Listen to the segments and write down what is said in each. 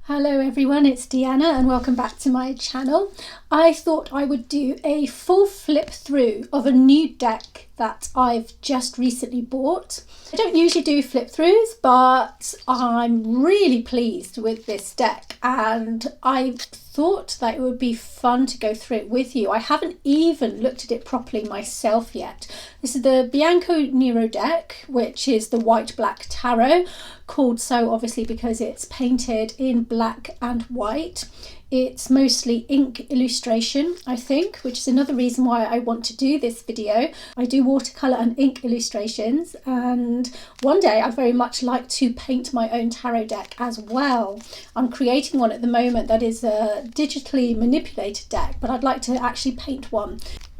Hello everyone, it's Deanna and welcome back to my channel. I thought I would do a full flip through of a new deck that I've just recently bought. I don't usually do flip throughs, but I'm really pleased with this deck and I thought that it would be fun to go through it with you. I haven't even looked at it properly myself yet. This is the Bianco Nero deck, which is the white-black tarot, called so obviously because it's painted in black and white. It's mostly ink illustration, I think, which is another reason why I want to do this video. I do watercolour and ink illustrations, and one day I'd very much like to paint my own tarot deck as well. I'm creating one at the moment that is a digitally manipulated deck, but I'd like to actually paint one.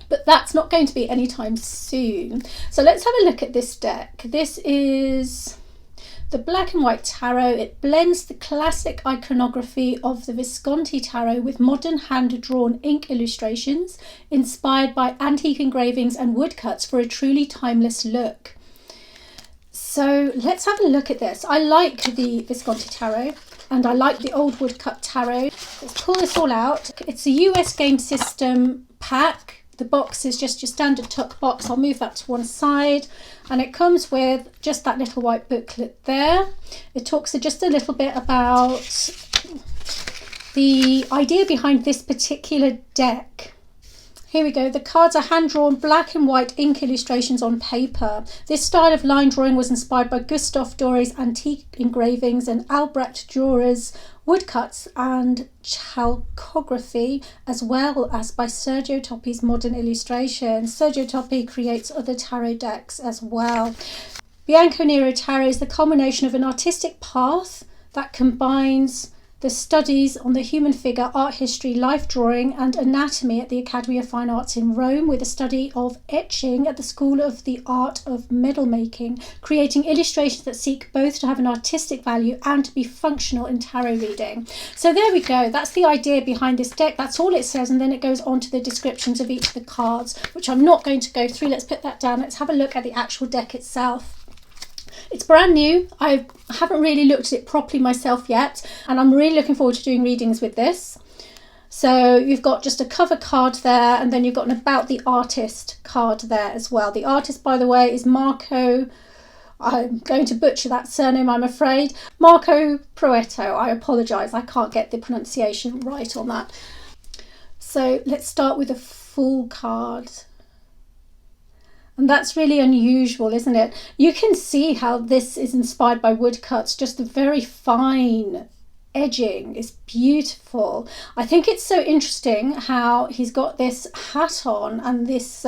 But that's not going to be anytime soon. So let's have a look at this deck. This is the black and white tarot. It blends the classic iconography of the Visconti tarot with modern hand-drawn ink illustrations inspired by antique engravings and woodcuts for a truly timeless look. So let's have a look at this. I like the Visconti tarot and I like the old woodcut tarot. Let's pull this all out. It's a US game system pack. The box is just your standard tuck box. I'll move that to one side, and it comes with just that little white booklet there. It talks just a little bit about the idea behind this particular deck. Here we go. The cards are hand-drawn black and white ink illustrations on paper. This style of line drawing was inspired by Gustave Doré's antique engravings and Albrecht Dürer's woodcuts and chalcography, as well as by Sergio Toppi's modern illustrations. Sergio Toppi creates other tarot decks as well. Bianco Nero tarot is the culmination of an artistic path that combines the studies on the human figure, art history, life drawing and anatomy at the Academy of Fine Arts in Rome, with a study of etching at the School of the Art of Medal Making, creating illustrations that seek both to have an artistic value and to be functional in tarot reading. So there we go. That's the idea behind this deck. That's all it says, and then it goes on to the descriptions of each of the cards, which I'm not going to go through. Let's put that down. Let's have a look at the actual deck itself. It's brand new. I haven't really looked at it properly myself yet, and I'm really looking forward to doing readings with this. So you've got just a cover card there, and then you've got an about the artist card there as well. The artist, by the way, is Marco, I'm going to butcher that surname, I'm afraid, Marco Proetto. I apologise, I can't get the pronunciation right on that. So let's start with a full card. And that's really unusual, isn't it? You can see how this is inspired by woodcuts. Just the very fine edging is beautiful. I think it's so interesting how he's got this hat on and this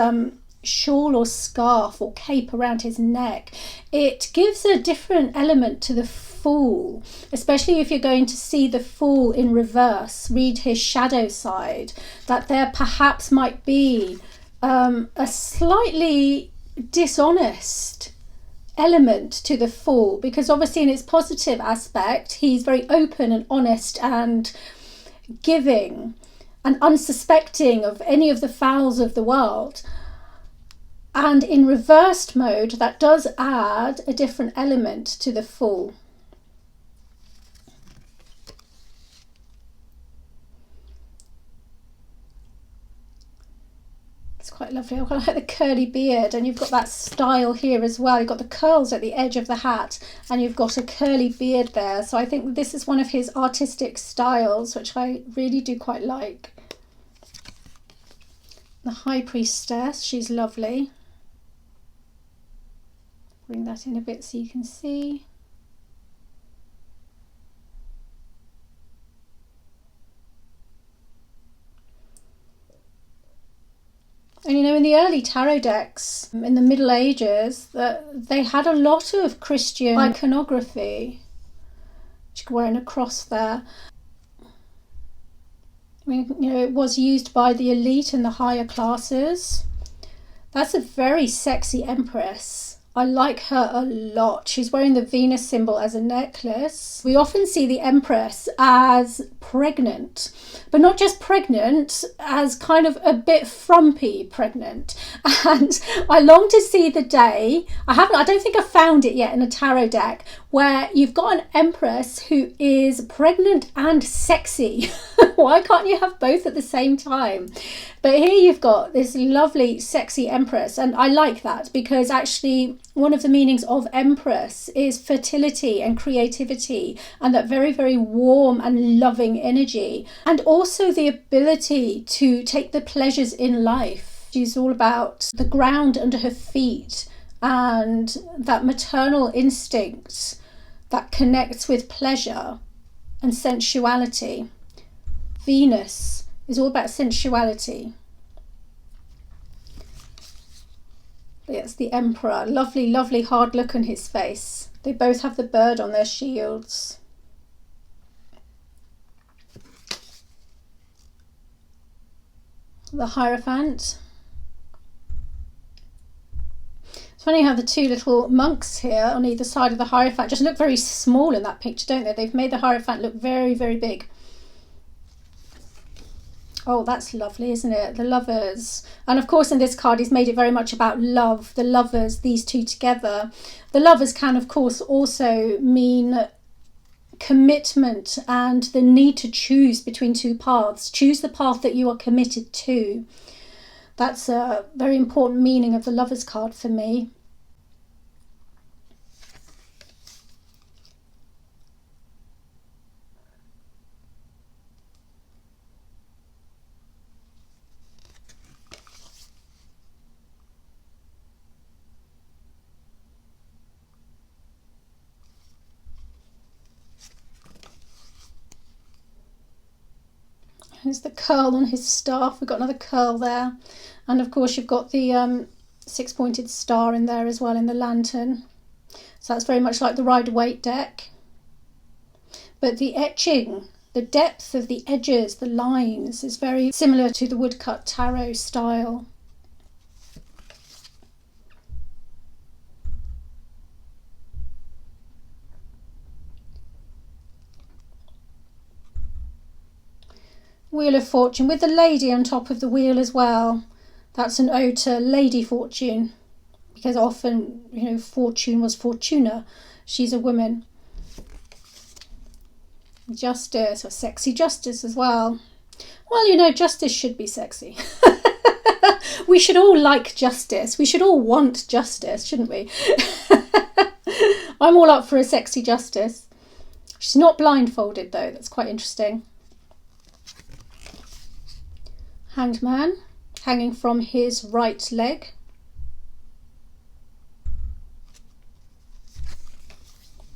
shawl or scarf or cape around his neck. It gives a different element to the Fool, especially if you're going to see the Fool in reverse, read his shadow side, that there perhaps might be a slightly dishonest element to the Fool, because obviously in its positive aspect he's very open and honest and giving and unsuspecting of any of the fouls of the world, and in reversed mode that does add a different element to the Fool. It's quite lovely. I quite like the curly beard, and you've got that style here as well. You've got the curls at the edge of the hat and you've got a curly beard there. So I think this is one of his artistic styles, which I really do quite like. The High Priestess, she's lovely. Bring that in a bit so you can see. And you know, in the early tarot decks, in the Middle Ages, they had a lot of Christian iconography. She's wearing a cross there. I mean, you know, it was used by the elite and the higher classes. That's a very sexy empress. I like her a lot. She's wearing the Venus symbol as a necklace. We often see the Empress as pregnant, but not just pregnant, as kind of a bit frumpy pregnant. And I long to see the day, I don't think I've found it yet in a tarot deck, where you've got an empress who is pregnant and sexy. Why can't you have both at the same time? But here you've got this lovely sexy empress, and I like that because actually one of the meanings of empress is fertility and creativity, and that very, very warm and loving energy, and also the ability to take the pleasures in life. She's all about the ground under her feet and that maternal instinct that connects with pleasure and sensuality. Venus is all about sensuality. It's the emperor. Lovely, lovely hard look on his face. They both have the bird on their shields. The Hierophant. It's funny how the two little monks here on either side of the Hierophant just look very small in that picture, don't they? They've made the Hierophant look very, very big. Oh, that's lovely, isn't it? The lovers. And of course in this card he's made it very much about love, the lovers, these two together. The lovers can of course also mean commitment and the need to choose between two paths. Choose the path that you are committed to. That's a very important meaning of the lovers card for me. Here's the curl on his staff. We've got another curl there. And of course you've got the six-pointed star in there as well in the lantern. So that's very much like the Rider-Waite deck. But the etching, the depth of the edges, the lines, is very similar to the woodcut tarot style. Wheel of Fortune with the lady on top of the wheel as well. That's an ode to Lady Fortune, because often, you know, Fortune was Fortuna. She's a woman. Justice, or sexy justice as well. Well, you know, justice should be sexy. We should all like justice. We should all want justice, shouldn't we? I'm all up for a sexy justice. She's not blindfolded though. That's quite interesting. Hanged Man, hanging from his right leg.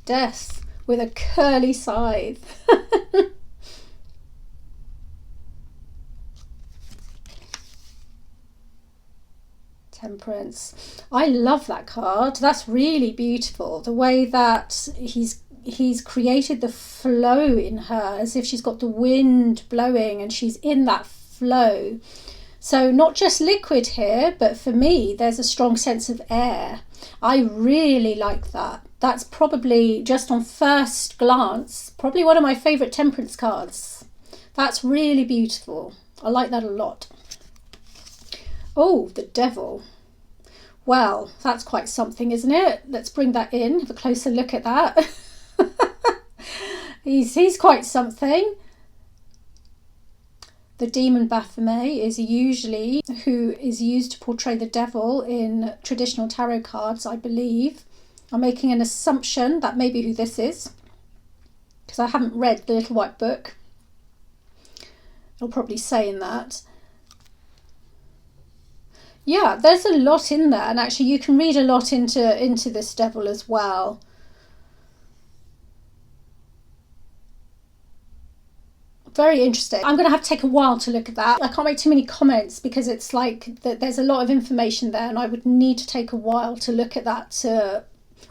Death with a curly scythe. Temperance. I love that card. That's really beautiful. The way that he's created the flow in her, as if she's got the wind blowing and she's in that flow. So not just liquid here, but for me there's a strong sense of air. I really like that. That's probably, just on first glance, probably one of my favourite temperance cards. That's really beautiful. I like that a lot. Oh, the Devil. Well, that's quite something, isn't it? Let's bring that in, have a closer look at that. He's quite something. The Demon Baphomet is usually who is used to portray the devil in traditional tarot cards, I believe. I'm making an assumption that may be who this is, because I haven't read the Little White Book. It'll probably say in that. Yeah, there's a lot in there, and actually you can read a lot into this devil as well. Very interesting. I'm going to have to take a while to look at that. I can't make too many comments because it's like there's a lot of information there, and I would need to take a while to look at that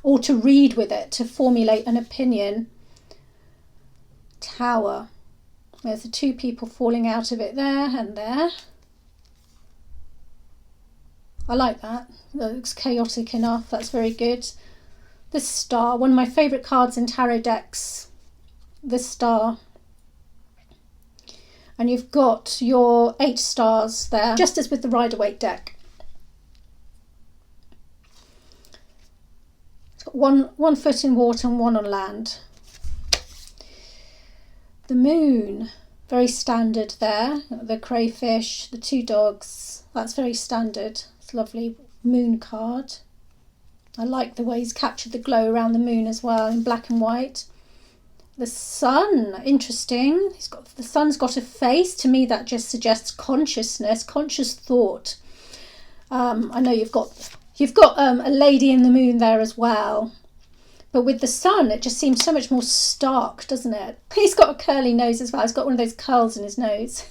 or to read with it to formulate an opinion. Tower. There's the two people falling out of it there and there. I like that. That looks chaotic enough. That's very good. The Star. One of my favourite cards in tarot decks. The Star. And you've got your 8 stars there, just as with the Rider-Waite deck. It's got one foot in water and one on land. The moon, very standard there. The crayfish, the two dogs, that's very standard. It's a lovely moon card. I like the way he's captured the glow around the moon as well in black and white. The sun, interesting. The sun's got a face. To me, that just suggests consciousness, conscious thought. I know you've got a lady in the moon there as well. But with the sun, it just seems so much more stark, doesn't it? He's got a curly nose as well. He's got one of those curls in his nose.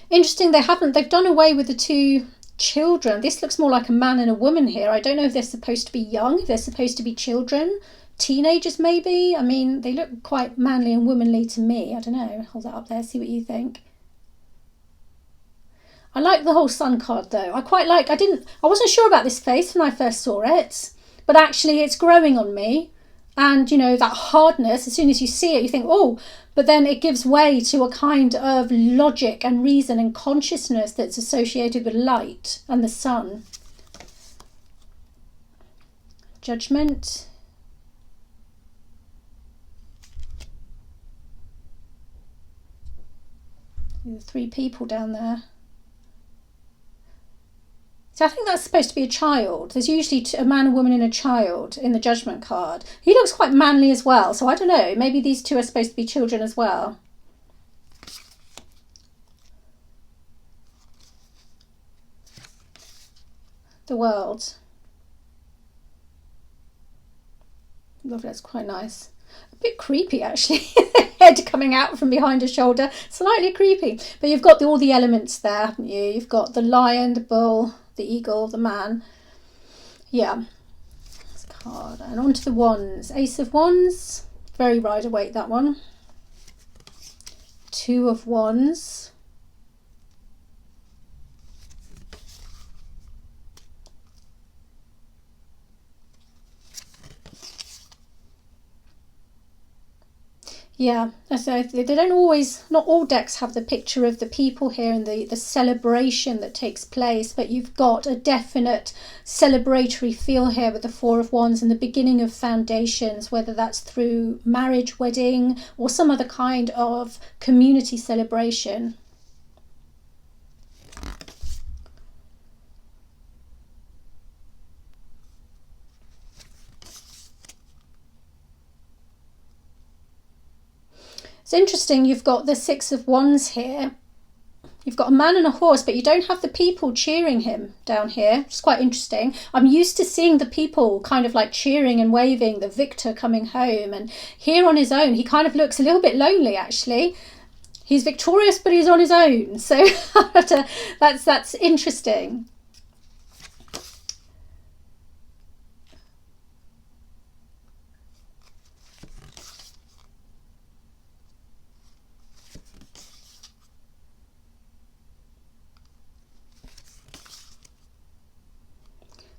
Interesting, they've done away with the two children. This looks more like a man and a woman here. I don't know if they're supposed to be young, if they're supposed to be children, teenagers maybe. I mean, they look quite manly and womanly to me. I don't know. Hold that up there, see what you think. I like the whole sun card though. I wasn't sure about this face when I first saw it, but actually it's growing on me. And you know, that hardness, as soon as you see it, you think, oh, but then it gives way to a kind of logic and reason and consciousness that's associated with light and the sun. Judgment. The three people down there. So I think that's supposed to be a child. There's usually a man, a woman and a child in the judgment card. He looks quite manly as well. So I don't know. Maybe these two are supposed to be children as well. The world. Lovely, that's quite nice. A bit creepy actually. Head coming out from behind a shoulder. Slightly creepy. But you've got all the elements there, haven't you? You've got the lion, the bull, the eagle, the man. Yeah. This card. And on to the wands. Ace of wands. Very Rider-Waite, that one. Two of wands. Yeah, so they don't always, not all decks have the picture of the people here and the celebration that takes place, but you've got a definite celebratory feel here with the Four of Wands and the beginning of foundations, whether that's through marriage, wedding, or some other kind of community celebration. It's interesting, you've got the Six of Wands here. You've got a man and a horse, but you don't have the people cheering him down here, which is quite interesting. I'm used to seeing the people kind of like cheering and waving, the victor coming home. And here on his own, he kind of looks a little bit lonely, actually. He's victorious, but he's on his own. So that's interesting.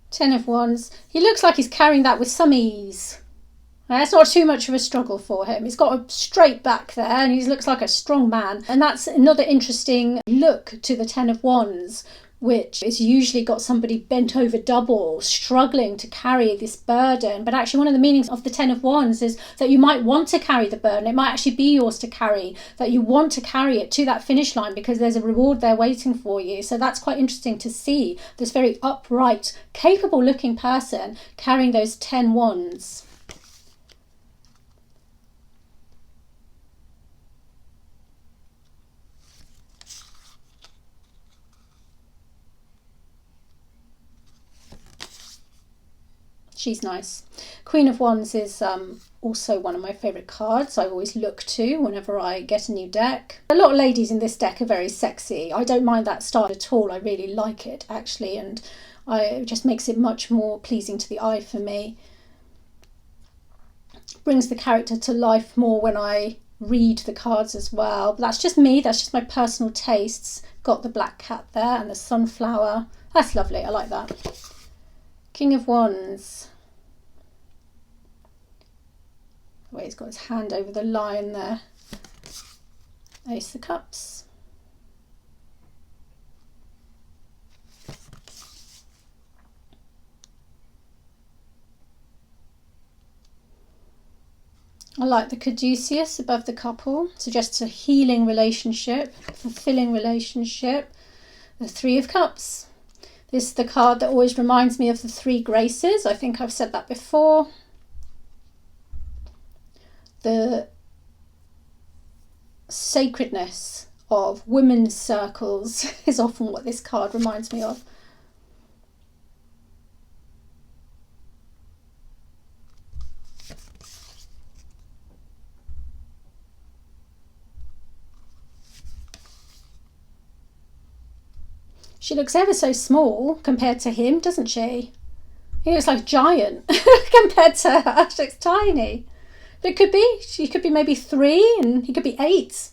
Ten of Wands. He looks like he's carrying that with some ease. Now, that's not too much of a struggle for him. He's got a straight back there and he looks like a strong man. And that's another interesting look to the Ten of Wands, which is usually got somebody bent over double, struggling to carry this burden. But actually one of the meanings of the Ten of Wands is that you might want to carry the burden. It might actually be yours to carry, that you want to carry it to that finish line because there's a reward there waiting for you. So that's quite interesting to see this very upright, capable looking person carrying those 10 wands. She's nice. Queen of Wands is also one of my favourite cards. I always look to whenever I get a new deck. A lot of ladies in this deck are very sexy. I don't mind that style at all. I really like it actually, and it just makes it much more pleasing to the eye for me. Brings the character to life more when I read the cards as well. But that's just me. That's just my personal tastes. Got the black cat there and the sunflower. That's lovely. I like that. King of Wands. Oh, he's got his hand over the lion there. Ace of Cups. I like the caduceus above the couple, suggests a healing relationship, fulfilling relationship. The Three of Cups. This is the card that always reminds me of the Three Graces. I think I've said that before. The sacredness of women's circles is often what this card reminds me of. She looks ever so small compared to him, doesn't she? He looks like a giant compared to her. She looks tiny. But it could be. She could be maybe 3 and he could be 8.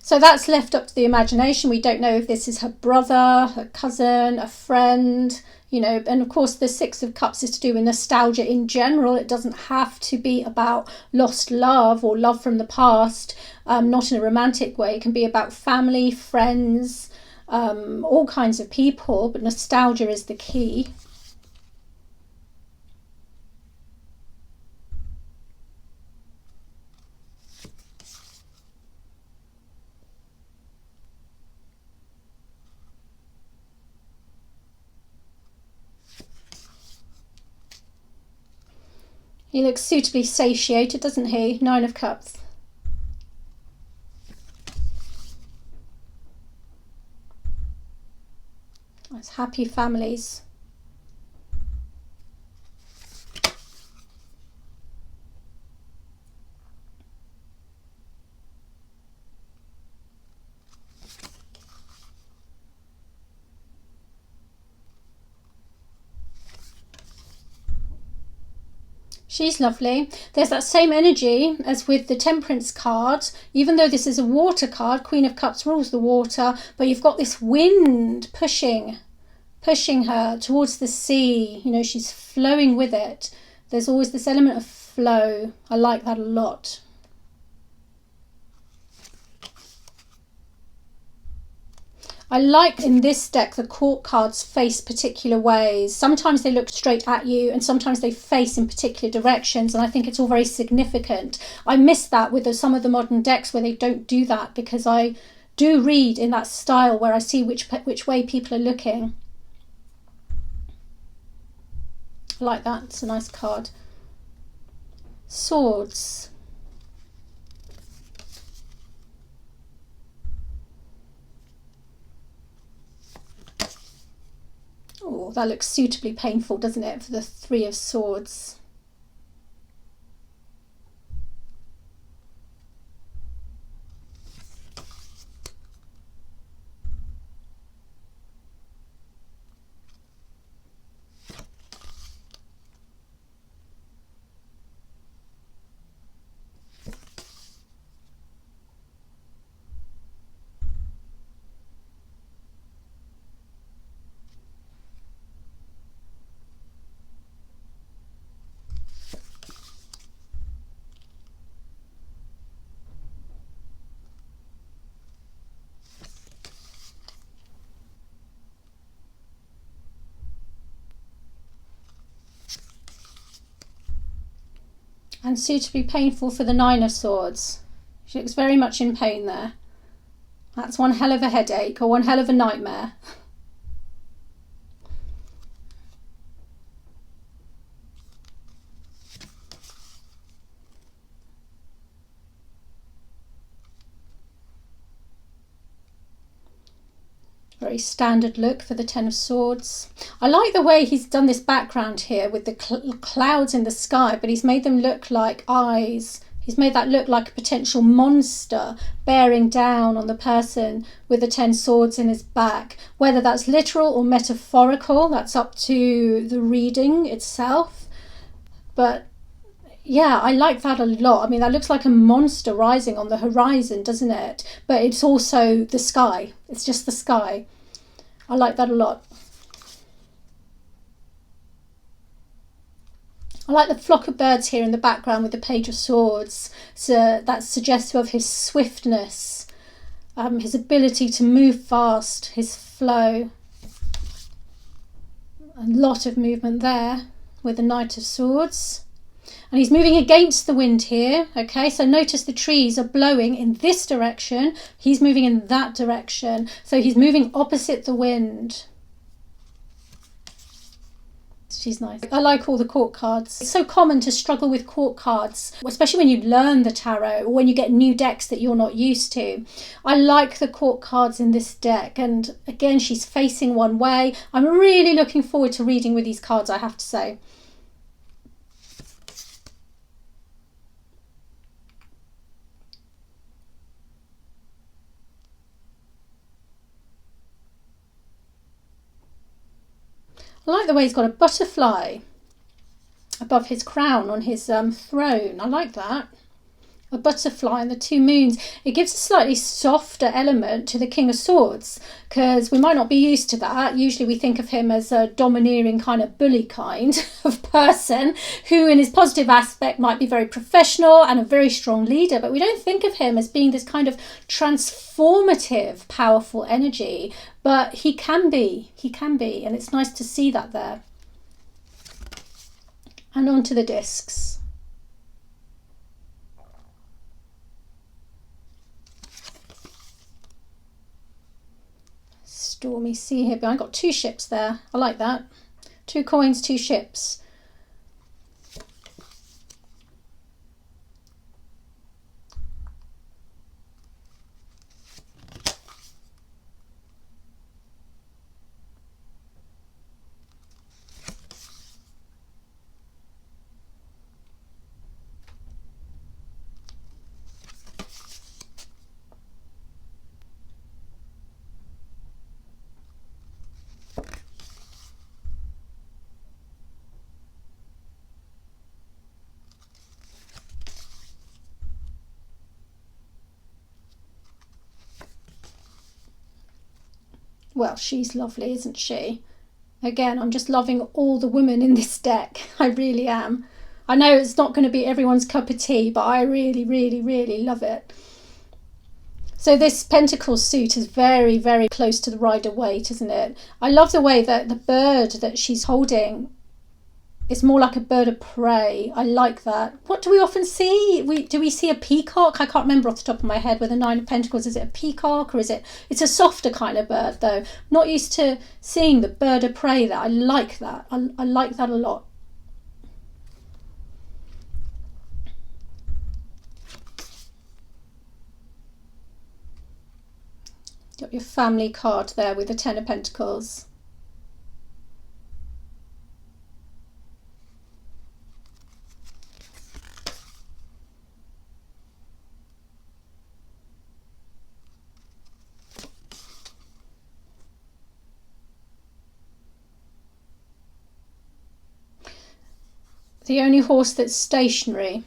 So that's left up to the imagination. We don't know if this is her brother, her cousin, a friend, you know. And of course the Six of Cups is to do with nostalgia in general. It doesn't have to be about lost love or love from the past, not in a romantic way. It can be about family, friends, all kinds of people, but nostalgia is the key. He looks suitably satiated, doesn't he? 9 of Cups. That's happy families. She's lovely. There's that same energy as with the Temperance card. Even though this is a water card, Queen of Cups rules the water, but you've got this wind pushing her towards the sea. You know, she's flowing with it. There's always this element of flow. I like that a lot. I like in this deck the court cards face particular ways. Sometimes they look straight at you and sometimes they face in particular directions, and I think it's all very significant. I miss that with some of the modern decks where they don't do that, because I do read in that style where I see which way people are looking. I like that. It's a nice card. Swords. Oh, that looks suitably painful, doesn't it, for the Three of Swords. And suitably painful for the Nine of Swords. She looks very much in pain there. That's one hell of a headache, or one hell of a nightmare. Very standard look for the Ten of Swords. I like the way he's done this background here with the clouds in the sky, but he's made them look like eyes. He's made that look like a potential monster bearing down on the person with the 10 swords in his back. Whether that's literal or metaphorical, that's up to the reading itself. But yeah, I like that a lot. I mean, that looks like a monster rising on the horizon, doesn't it? But it's also the sky. It's just the sky. I like that a lot. I like the flock of birds here in the background with the Page of Swords. So that's suggestive of his swiftness, his ability to move fast, his flow. A lot of movement there with the Knight of Swords. And he's moving against the wind here. Okay, so notice the trees are blowing in this direction. He's moving in that direction. So he's moving opposite the wind. She's nice. I like all the court cards. It's so common to struggle with court cards, especially when you learn the tarot or when you get new decks that you're not used to. I like the court cards in this deck, and again, she's facing one way. I'm really looking forward to reading with these cards, I have to say. I like the way he's got a butterfly above his crown on his throne. I like that. A butterfly and the two moons. It gives a slightly softer element to the King of Swords, because we might not be used to that. Usually we think of him as a domineering kind of bully kind of person who in his positive aspect might be very professional and a very strong leader, but we don't think of him as being this kind of transformative, powerful energy. But he can be, and it's nice to see that there. And onto the discs. Stormy sea here, but I got two ships there. I like that. 2 coins, 2 ships. Well, she's lovely, isn't she? Again, I'm just loving all the women in this deck. I really am. I know it's not going to be everyone's cup of tea, but I really, really, really love it. So this Pentacles suit is very, very close to the Rider-Waite, isn't it? I love the way that the bird that she's holding is more like a bird of prey. I like that. What do we often see? Do we see a peacock? I can't remember off the top of my head with the 9 of Pentacles. Is it a peacock or is it? It's a softer kind of bird though. Not used to seeing the bird of prey there. I like that. I like that a lot. Got your family card there with the 10 of Pentacles. The only horse that's stationary,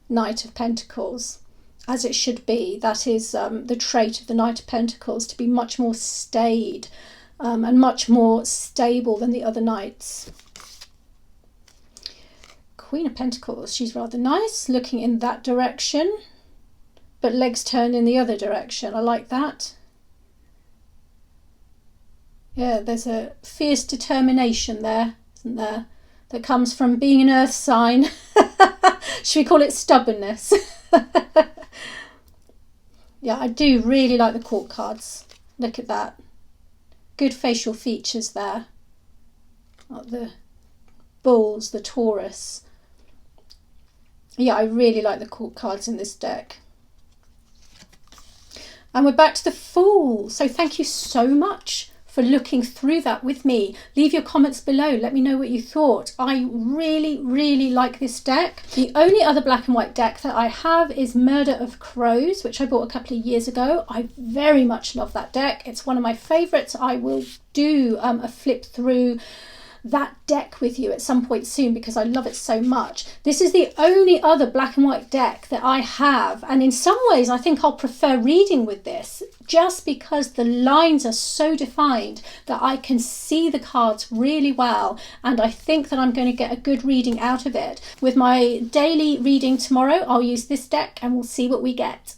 Knight of Pentacles, as it should be. That is the trait of the Knight of Pentacles, to be much more staid and much more stable than the other knights. Queen of Pentacles, she's rather nice, looking in that direction, but legs turned in the other direction. I like that. Yeah, there's a fierce determination there, isn't there? That comes from being an earth sign. Should we call it stubbornness? Yeah, I do really like the court cards. Look at that. Good facial features there. Like the bulls, the Taurus. Yeah, I really like the court cards in this deck. And we're back to the Fool. So thank you so much for looking through that with me. Leave your comments below. Let me know what you thought. I really, really like this deck. The only other black and white deck that I have is Murder of Crows, which I bought a couple of years ago. I very much love that deck. It's one of my favourites. I will do a flip through that deck with you at some point soon because I love it so much. This is the only other black and white deck that I have, and in some ways I think I'll prefer reading with this just because the lines are so defined that I can see the cards really well, and I think that I'm going to get a good reading out of it. With my daily reading tomorrow, I'll use this deck and we'll see what we get.